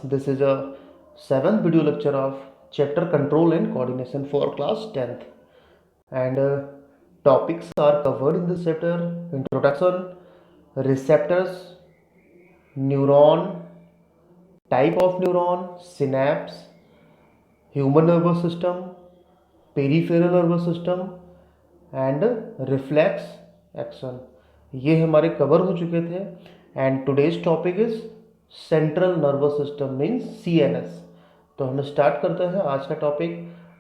This is a seventh video lecture of chapter Control and Coordination for class 10th. And topics are covered in this chapter: introduction, receptors, neuron, type of neuron, synapse, human nervous system, peripheral nervous system and reflex action, ये हमारे cover हो चुके थे. And today's topic is central nervous system means CNS. तो हम start करते हैं आज का टॉपिक.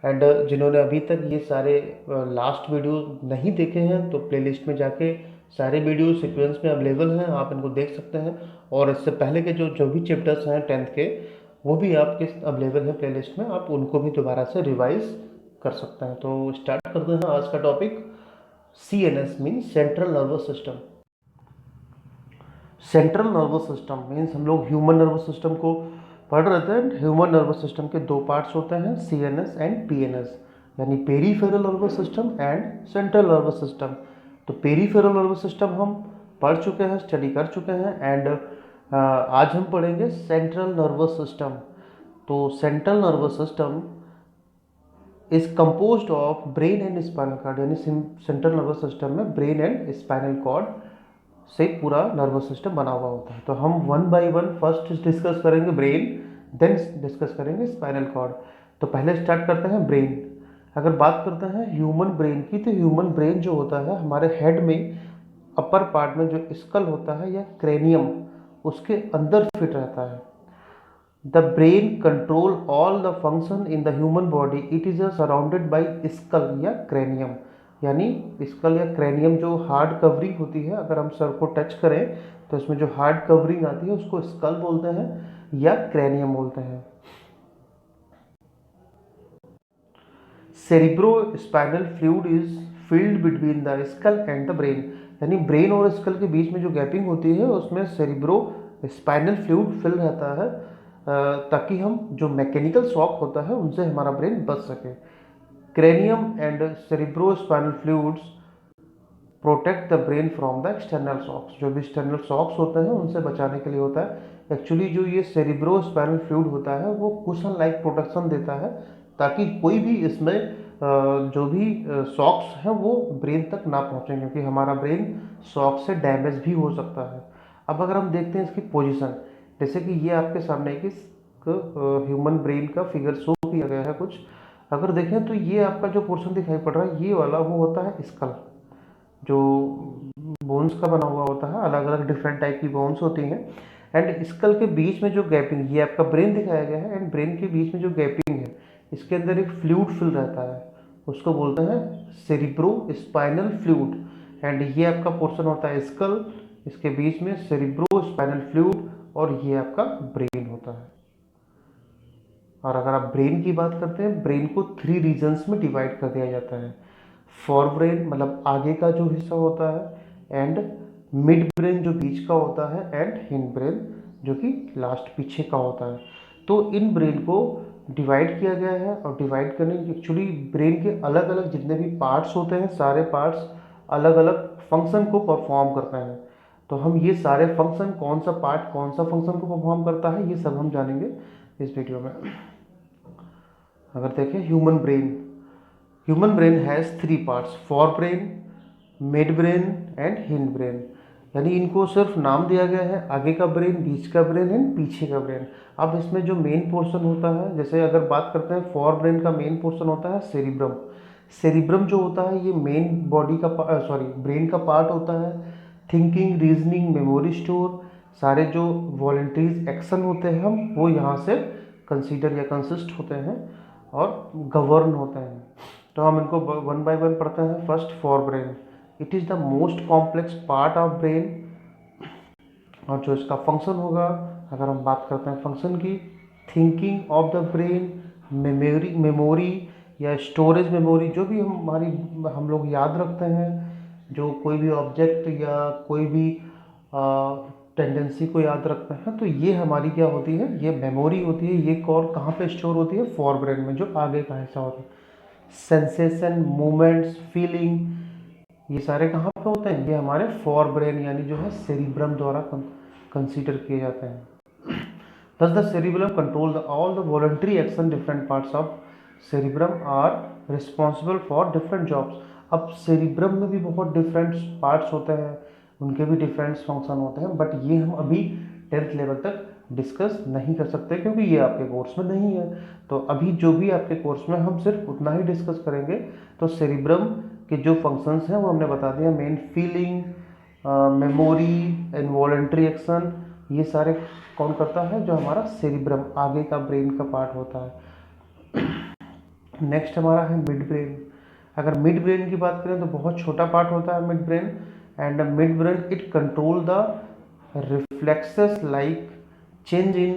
एंड जिन्होंने अभी तक ये सारे लास्ट वीडियो नहीं देखे हैं तो प्लेलिस्ट में जाके सारे वीडियो सीक्वेंस में अवेलेबल हैं, आप इनको देख सकते हैं. और इससे पहले के जो भी चैप्टर्स हैं 10th के, वो भी आपके अवेलेबल हैं प्लेलिस्ट में, आप उनको भी दोबारा से रिवाइज कर सकते हैं. तो स्टार्ट करते हैं आज का topic. CNS mean central nervous system. Central nervous system means हम लोग ह्यूमन नर्वस सिस्टम को पढ़ रहे थे. ह्यूमन नर्वस सिस्टम के दो पार्ट्स होते हैं, CNS एंड PNS, यानी peripheral nervous system and central nervous system. तो पेरीफेरल नर्वस सिस्टम हम पढ़ चुके हैं, स्टडी कर चुके हैं. एंड आज हम पढ़ेंगे सेंट्रल नर्वस सिस्टम. तो central nervous system is composed of brain and spinal cord, यानी सेंट्रल नर्वस सिस्टम में ब्रेन एंड स्पाइनल कॉर्ड से पूरा नर्वस सिस्टम बना हुआ होता है. तो हम one by one first discuss करेंगे ब्रेन, देन डिस्कस करेंगे स्पाइनल कॉर्ड. तो पहले स्टार्ट करते हैं ब्रेन. अगर बात करते हैं ह्यूमन ब्रेन की, तो ह्यूमन ब्रेन जो होता है हमारे हेड में अपर पार्ट में जो स्कल होता है या क्रेनियम, उसके अंदर फिट रहता है. The brain control all the function in the human body. It is surrounded by skull या cranium. यानी स्कल या क्रेनियम जो हार्ड कवरिंग होती है, अगर हम सर को टच करें तो इसमें जो हार्ड कवरिंग आती है उसको स्कल बोलते हैं या क्रेनियम बोलते हैं. Cerebrospinal fluid is filled between the skull and the brain. यानी ब्रेन और स्कल के बीच में जो गैपिंग होती है उसमें सेरिब्रोस्पाइनल फ्लूइड फिल रहता है, ताकि हम जो मैकेनिकल शॉक होता है उनसे हमारा ब्रेन बच सके. Cranium and cerebrospinal fluids protect the brain from the external shocks. जो भी एक्सटर्नल शॉक्स होते हैं उनसे बचाने के लिए होता है. एक्चुअली जो ये सेरिब्रोस्पाइनल फ्लूइड होता है वो कुशन लाइक प्रोटेक्शन देता है, ताकि कोई भी इसमें जो भी शॉक्स हैं वो ब्रेन तक ना पहुँचें, क्योंकि हमारा ब्रेन शॉक से डैमेज भी हो सकता है. अब अगर हम देखते हैं इसकी पोजीशन, जैसे कि ये आपके सामने एक ह्यूमन ब्रेन का फिगर शो किया गया है कुछ. अगर देखें तो ये आपका जो पोर्शन दिखाई पड़ रहा है, ये वाला वो होता है स्कल, जो बोन्स का बना हुआ होता है. अलग अलग डिफरेंट टाइप की बोन्स होती हैं. एंड स्कल के बीच में जो गैपिंग, ये आपका ब्रेन दिखाया गया है, एंड ब्रेन के बीच में जो गैपिंग है, इसके अंदर एक फ्लूइड फिल रहता है, उसको बोलते हैं सेरिब्रोस्पाइनल फ्लूइड. एंड ये आपका पोर्शन होता है स्कल, इसके बीच में सेरिब्रोस्पाइनल फ्लूइड, और ये आपका ब्रेन होता है. और अगर आप ब्रेन की बात करते हैं, ब्रेन को 3 रीजन्स में डिवाइड कर दिया जाता है. फोर ब्रेन मतलब आगे का जो हिस्सा होता है, एंड मिड ब्रेन जो बीच का होता है, एंड हिंड ब्रेन जो कि लास्ट पीछे का होता है. तो इन ब्रेन को डिवाइड किया गया है, और डिवाइड करने की एक्चुअली ब्रेन के अलग अलग जितने भी पार्ट्स होते हैं, सारे पार्ट्स अलग अलग फंक्शन को परफॉर्म करते हैं. तो हम ये सारे फंक्शन, कौन सा पार्ट कौन सा फंक्शन को परफॉर्म करता है, ये सब हम जानेंगे इस वीडियो में. अगर देखें human brain has 3 parts: fore brain, mid brain and hind brain. यानी इनको सिर्फ नाम दिया गया है, आगे का ब्रेन, बीच का ब्रेन एंड पीछे का ब्रेन. अब इसमें जो मेन पोर्शन होता है, जैसे अगर बात करते हैं फोर ब्रेन का मेन पोर्शन होता है सेरिब्रम. सेरिब्रम जो होता है ये मेन बॉडी का ब्रेन का पार्ट होता है. थिंकिंग, रीजनिंग, मेमोरी स्टोर, सारे जो वॉलंटरीज एक्शन होते हैं हम वो यहाँ से कंसीडर या कंसिस्ट होते हैं और गवर्न होते हैं. तो हम इनको वन बाय वन पढ़ते हैं. First, fore brain. It is the most complex part of brain. और जो इसका फंक्शन होगा, अगर हम बात करते हैं फंक्शन की, thinking of the brain, memory या स्टोरेज मेमोरी, जो भी हम लोग याद रखते हैं, जो कोई भी ऑब्जेक्ट या कोई भी टेंडेंसी को याद रखते हैं, तो ये हमारी क्या होती है, ये मेमोरी होती है. ये कहाँ पे स्टोर होती है, फोर ब्रेन में, जो आगे का हिस्सा होता है. सेंसेशन, मूवमेंट्स, फीलिंग, ये सारे कहाँ पे होते हैं, ये हमारे फोर ब्रेन यानी जो है सेरिब्रम द्वारा कंसीडर किए जाते हैं. Thus the cerebellum control all the voluntary action. Different parts of cerebrum are responsible for different jobs. अब cerebrum में भी बहुत different parts होते हैं, उनके भी different function होते हैं, but ये हम अभी 10th level तक डिस्कस नहीं कर सकते क्योंकि ये आपके कोर्स में नहीं है। तो अभी जो भी आपके कोर्स में हम सिर्फ उतना ही डिस्कस करेंगे। तो सेरिब्रम के जो फंक्शंस हैं वो हमने बता दिया, main feeling, memory, involuntary action, ये सारे कौन करता है, जो हमारा सेरिब्रम आगे का ब्रेन का पार्ट होता है। नेक्स्ट हमारा है मिड ब्रेन। अगर मिड ब्रेन की बात करें तो बहुत छोटा पार्ट होता है mid brain, and mid brain it control the reflexes like change in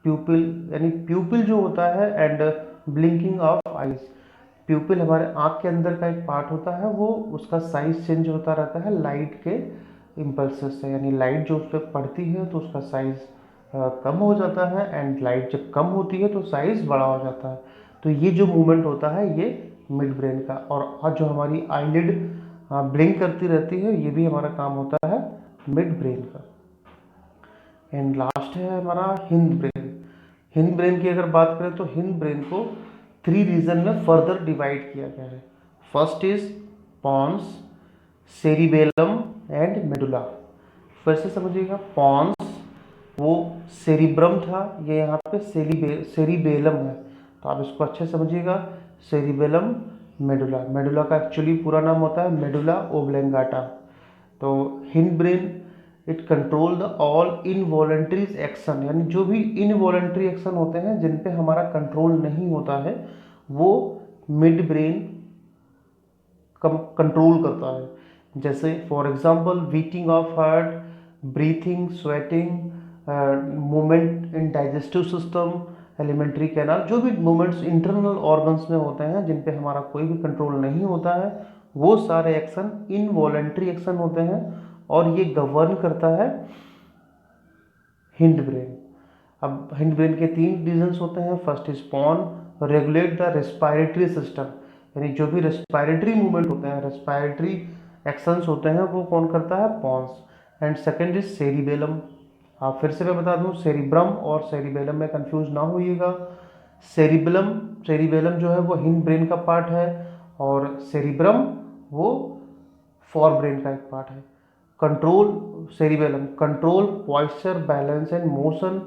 प्यूपिल, यानी प्यूपिल जो होता है एंड ब्लिंकिंग ऑफ आईज। प्यूपिल हमारे आँख के अंदर का एक पार्ट होता है, वो उसका साइज चेंज होता रहता है लाइट के इम्पल्सेस से, यानी लाइट जो उस पर पड़ती है तो उसका साइज कम हो जाता है, एंड लाइट जब कम होती है तो साइज बड़ा हो जाता है। तो ये जो मूवमेंट होता है ये मिड ब्रेन का। और जो हमारी आईलिड ब्लिंक करती रहती है, ये भी हमारा काम होता है मिड ब्रेन का। एंड लास्ट है हमारा हिंद ब्रेन। हिंद ब्रेन की अगर बात करें तो हिंद ब्रेन को 3 रीजन में फर्दर डिवाइड किया गया है। First is pons, cerebellum and medulla. फिर से समझिएगा, पॉन्स वो सेरिब्रम था, ये यहाँ पे सेरिबेलम है, तो आप इसको अच्छे समझिएगा, सेरिबेलम, मेडुला। मेडुला का एक्चुअली पूरा नाम होता है मेडुला ओब्लेंगाटा। तो Hind brain it control the all involuntary action, यानी जो भी इनवॉलेंट्री एक्शन होते हैं जिन पे हमारा कंट्रोल नहीं होता है वो मिड ब्रेन कंट्रोल करता है। जैसे for example beating of heart, breathing, sweating, movement in digestive system, alimentary canal, जो भी मूवमेंट्स इंटरनल ऑर्गन्स में होते हैं जिन पे हमारा कोई भी कंट्रोल नहीं होता है, वो सारे एक्शन इनवॉलेंट्री एक्शन होते हैं, और ये गवर्न करता है हिंद ब्रेन। अब हिंद ब्रेन के 3 रीजन्स होते हैं। First is pons, regulate the respiratory system, यानी जो भी रेस्पिरेटरी मूवमेंट होते हैं, रेस्पिरेटरी एक्शंस होते हैं, वो कौन करता है, pons. And second is cerebellum. आप फिर से मैं बता दूं, सेरिब्रम और सेरिबेलम में कंफ्यूज ना होइएगा। सेरिबेलम जो है वो हिंद ब्रेन का पार्ट है, और सेरिब्रम वो फॉर ब्रेन का एक पार्ट है। Control cerebellum control posture, balance and motion,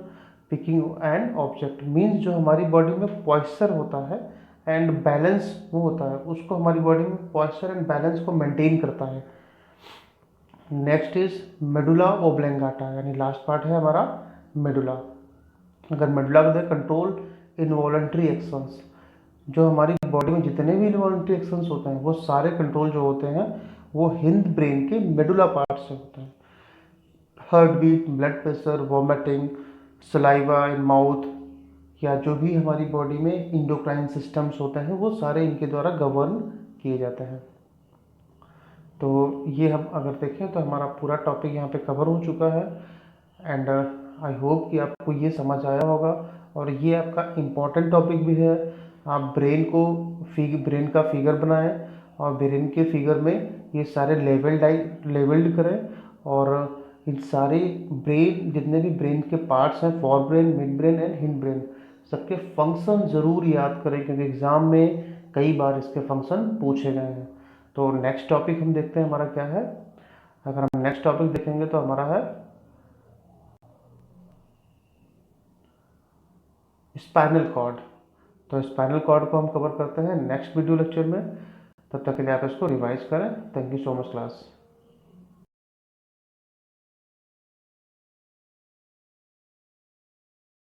picking and object, means जो हमारी बॉडी में पॉइस्चर होता है एंड बैलेंस वो होता है, उसको हमारी बॉडी में पॉइस्चर एंड बैलेंस को मेंटेन करता है। नेक्स्ट इज मेडुला ओब्लेंगाटा, यानी लास्ट पार्ट है हमारा मेडुला। अगर मेडुला को दें, कंट्रोल इनवॉलेंट्री एक्शंस, जो हमारी बॉडी में जितने भी इनवॉलेंट्री एक्शंस होते हैं वो सारे कंट्रोल जो होते हैं वो हिंद ब्रेन के मेडुला पार्ट से होते हैं। Heart beat, blood pressure, vomiting, saliva in mouth, या जो भी हमारी बॉडी में इंडोक्राइन सिस्टम्स होते हैं वो सारे इनके द्वारा गवर्न किए जाते हैं। तो ये हम अगर देखें तो हमारा पूरा टॉपिक यहाँ पे कवर हो चुका है, एंड आई होप कि आपको ये समझ आया होगा, और ये आपका इम्पॉर्टेंट टॉपिक भी है। आप ब्रेन का फिगर बनाएं, और ब्रेन के फिगर में ये सारे लेवल्ड करें, और इन सारे ब्रेन जितने भी ब्रेन के पार्ट्स हैं, for brain, mid brain and hind brain, सबके फंक्शन ज़रूर याद करें, क्योंकि एग्ज़ाम में कई बार इसके फंक्शन पूछे गए हैं। तो नेक्स्ट टॉपिक हम देखते हैं हमारा क्या है। अगर हम नेक्स्ट टॉपिक देखेंगे तो हमारा है स्पाइनल कॉर्ड। तो स्पाइनल कॉर्ड को हम कवर करते हैं नेक्स्ट वीडियो लेक्चर में। तब तक के लिए आप इसको रिवाइज करें। Thank you so much class.